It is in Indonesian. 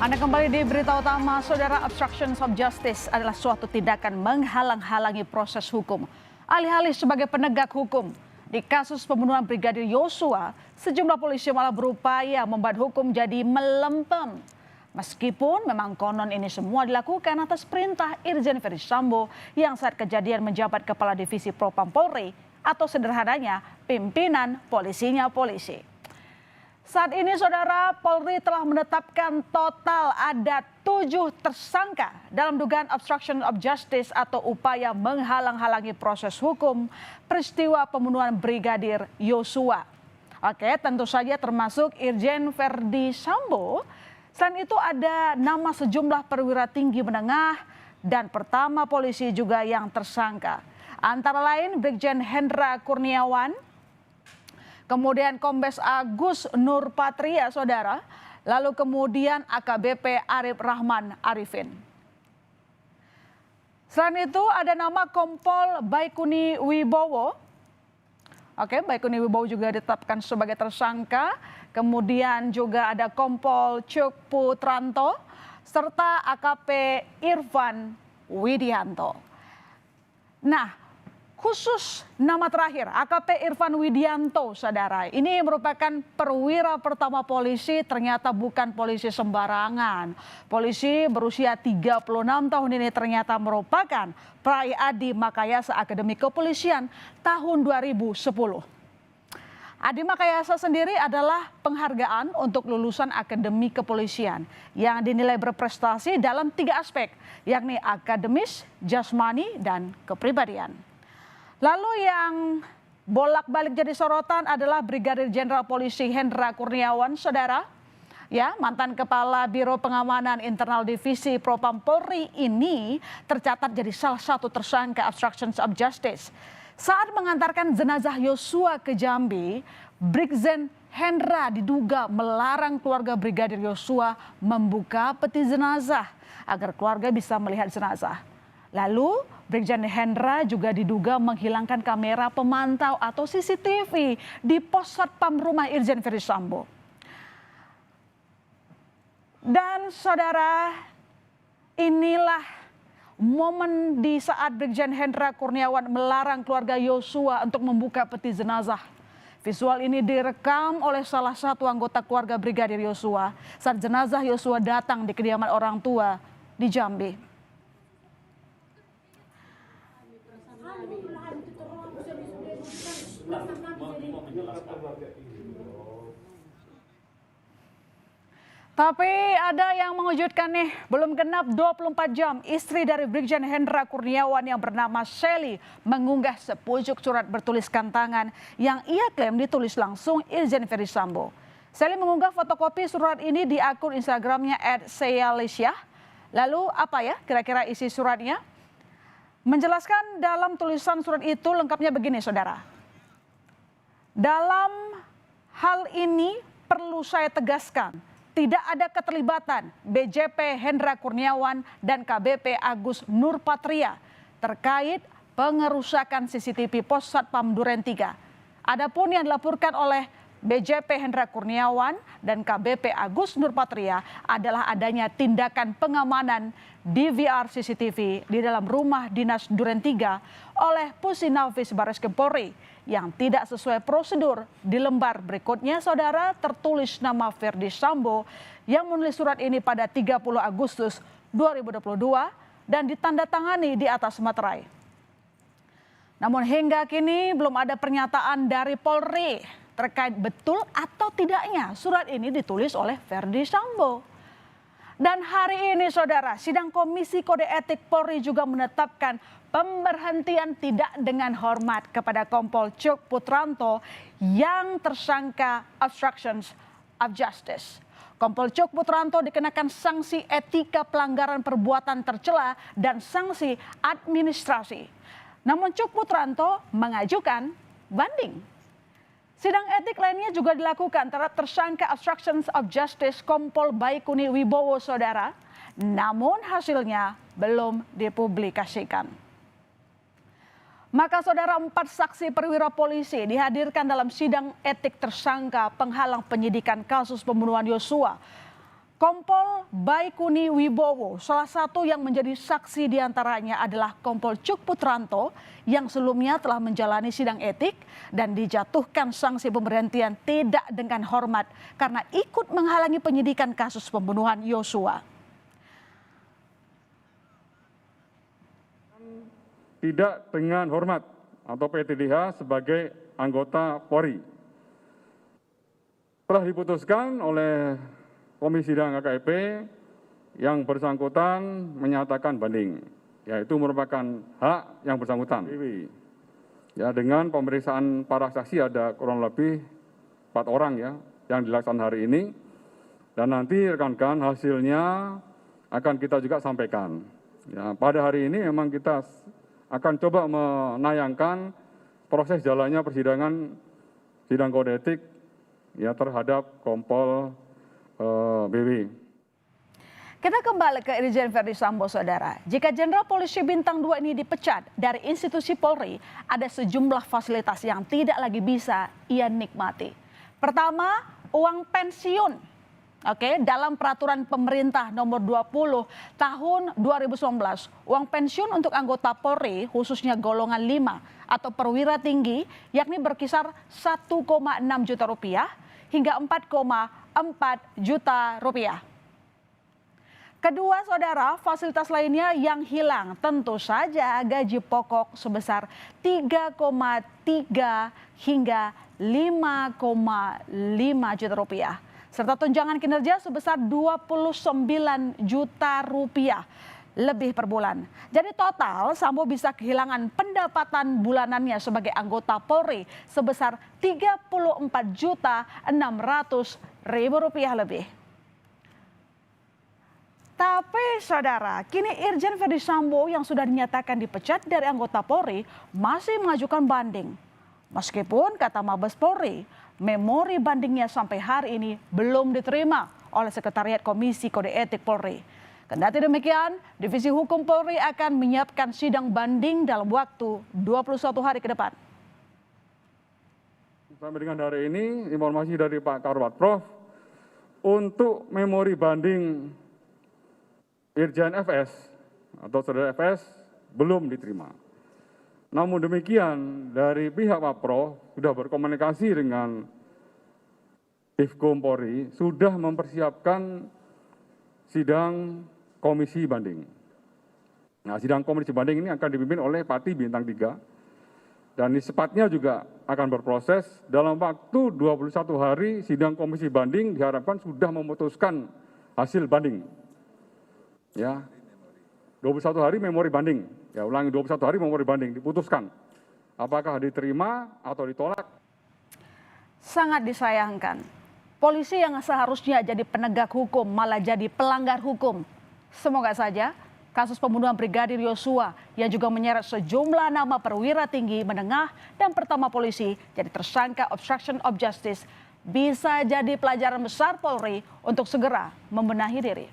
Anda kembali di berita utama. Saudara, obstruction of justice adalah suatu tindakan menghalang-halangi proses hukum. Alih-alih sebagai penegak hukum, di kasus pembunuhan Brigadir Yosua, sejumlah polisi malah berupaya membuat hukum jadi melempem. Meskipun memang konon ini semua dilakukan atas perintah Irjen Ferdy Sambo yang saat kejadian menjabat Kepala Divisi Propam Polri atau sederhananya pimpinan polisi. Saat ini saudara, Polri telah menetapkan total ada 7 tersangka dalam dugaan obstruction of justice atau upaya menghalang-halangi proses hukum peristiwa pembunuhan Brigadir Yosua. Oke, tentu saja termasuk Irjen Ferdy Sambo. Selain itu ada nama sejumlah perwira tinggi menengah dan pertama polisi juga yang tersangka. Antara lain Brigjen Hendra Kurniawan, kemudian Kombes Agus Nurpatria, saudara. Lalu kemudian AKBP Arif Rahman Arifin. Selain itu ada nama Kompol Baikuni Wibowo. Oke, Baikuni Wibowo juga ditetapkan sebagai tersangka. Kemudian juga ada Kompol Cuk Putranto serta AKP Irfan Widianto. Nah, khusus nama terakhir AKP Irfan Widianto, saudara. Ini merupakan perwira pertama polisi, ternyata bukan polisi sembarangan. Polisi berusia 36 tahun ini ternyata merupakan peraih Adi Makayasa Akademi Kepolisian tahun 2010. Adi Makayasa sendiri adalah penghargaan untuk lulusan Akademi Kepolisian yang dinilai berprestasi dalam 3 aspek, yakni akademis, jasmani, dan kepribadian. Lalu yang bolak-balik jadi sorotan adalah Brigadir Jenderal Polisi Hendra Kurniawan, saudara. Ya, mantan Kepala Biro Pengamanan Internal Divisi Propam Polri ini tercatat jadi salah satu tersangka obstruction of justice. Saat mengantarkan jenazah Yosua ke Jambi, Brigjen Hendra diduga melarang keluarga Brigadir Yosua membuka peti jenazah agar keluarga bisa melihat jenazah. Lalu Brigjen Hendra juga diduga menghilangkan kamera pemantau atau CCTV di pos Satpam rumah Irjen Ferdy Sambo. Dan saudara, inilah momen di saat Brigjen Hendra Kurniawan melarang keluarga Yosua untuk membuka peti jenazah. Visual ini direkam oleh salah satu anggota keluarga Brigadir Yosua saat jenazah Yosua datang di kediaman orang tua di Jambi. Tapi ada yang mengejutkan nih, belum genap 24 jam istri dari Brigjen Hendra Kurniawan yang bernama Shelly mengunggah sepucuk surat bertuliskan tangan yang ia klaim ditulis langsung Irjen Ferdy Sambo. Shelly mengunggah fotokopi surat ini di akun Instagramnya @seyalisyah. Lalu apa ya kira-kira isi suratnya? Menjelaskan dalam tulisan surat itu lengkapnya begini, saudara. Dalam hal ini perlu saya tegaskan, tidak ada keterlibatan BJP Hendra Kurniawan dan KBP Agus Nurpatria terkait pengerusakan CCTV pos Satpam Duren 3. Adapun yang dilaporkan oleh BJP Hendra Kurniawan dan KBP Agus Nurpatria adalah adanya tindakan pengamanan DVR CCTV di dalam rumah dinas Duren 3 oleh Pusinafis Barreskrim Polri yang tidak sesuai prosedur. Di lembar berikutnya, saudara, tertulis nama Ferdy Sambo yang menulis surat ini pada 30 Agustus 2022 dan ditandatangani di atas materai. Namun hingga kini belum ada pernyataan dari Polri terkait betul atau tidaknya surat ini ditulis oleh Ferdy Sambo. Dan hari ini, saudara, sidang Komisi Kode Etik Polri juga menetapkan pemberhentian tidak dengan hormat kepada Kompol Cuk Putranto yang tersangka obstruction of justice. Kompol Cuk Putranto dikenakan sanksi etika pelanggaran perbuatan tercela dan sanksi administrasi. Namun Cuk Putranto mengajukan banding. Sidang etik lainnya juga dilakukan terhadap tersangka obstruction of justice Kompol Baikuni Wibowo, saudara. Namun hasilnya belum dipublikasikan. Maka saudara, 4 saksi perwira polisi dihadirkan dalam sidang etik tersangka penghalang penyidikan kasus pembunuhan Yosua Kompol Baikuni Wibowo, salah satu yang menjadi saksi diantaranya adalah Kompol Cuk Putranto yang sebelumnya telah menjalani sidang etik dan dijatuhkan sanksi pemberhentian tidak dengan hormat karena ikut menghalangi penyidikan kasus pembunuhan Yosua. Tidak dengan hormat atau PTDH sebagai anggota Polri. Telah diputuskan oleh Komisi Sidang KKIP yang bersangkutan menyatakan banding, yaitu merupakan hak yang bersangkutan. Ya, dengan pemeriksaan para saksi ada kurang lebih 4 orang ya yang dilaksanakan hari ini, dan nanti rekan-rekan hasilnya akan kita juga sampaikan. Ya, pada hari ini memang kita akan coba menayangkan proses jalannya persidangan sidang kode etik ya terhadap Kompol BW. Kita kembali ke Irjen Verdi Sambo, saudara. Jika Jenderal Polisi Bintang 2 ini dipecat dari institusi Polri, ada sejumlah fasilitas yang tidak lagi bisa ia nikmati. Pertama, uang pensiun. Dalam peraturan pemerintah nomor 20 tahun 2019, uang pensiun untuk anggota Polri khususnya golongan 5 atau perwira tinggi yakni berkisar 1,6 juta rupiah hingga 4,4 juta rupiah. Kedua, saudara, fasilitas lainnya yang hilang tentu saja gaji pokok sebesar 3,3 hingga 5,5 juta rupiah. Serta tunjangan kinerja sebesar 29 juta rupiah lebih per bulan. Jadi total Sambo bisa kehilangan pendapatan bulanannya sebagai anggota Polri sebesar 34.600.000 rupiah lebih. Tapi saudara, kini Irjen Verdi Sambo yang sudah dinyatakan dipecat dari anggota Polri masih mengajukan banding. Meskipun kata Mabes Polri, memori bandingnya sampai hari ini belum diterima oleh Sekretariat Komisi Kode Etik Polri. Kendati demikian, Divisi Hukum Polri akan menyiapkan sidang banding dalam waktu 21 hari ke depan. Sampai dengan hari ini, informasi dari Pak Karupat Prof, untuk memori banding Irjen FS atau Saudara FS belum diterima. Namun demikian, dari pihak Pak Prof sudah berkomunikasi dengan Divkom Polri, sudah mempersiapkan sidang komisi banding. Nah, sidang komisi banding ini akan dipimpin oleh Pati Bintang 3 dan sepatnya juga akan berproses dalam waktu 21 hari. Sidang komisi banding diharapkan sudah memutuskan hasil banding. Ya, 21 hari memori banding. Ya, ulangi 21 hari memori banding diputuskan. Apakah diterima atau ditolak? Sangat disayangkan. Polisi yang seharusnya jadi penegak hukum malah jadi pelanggar hukum. Semoga saja kasus pembunuhan Brigadir Yosua yang juga menyeret sejumlah nama perwira tinggi, menengah, dan pertama polisi jadi tersangka obstruction of justice bisa jadi pelajaran besar Polri untuk segera membenahi diri.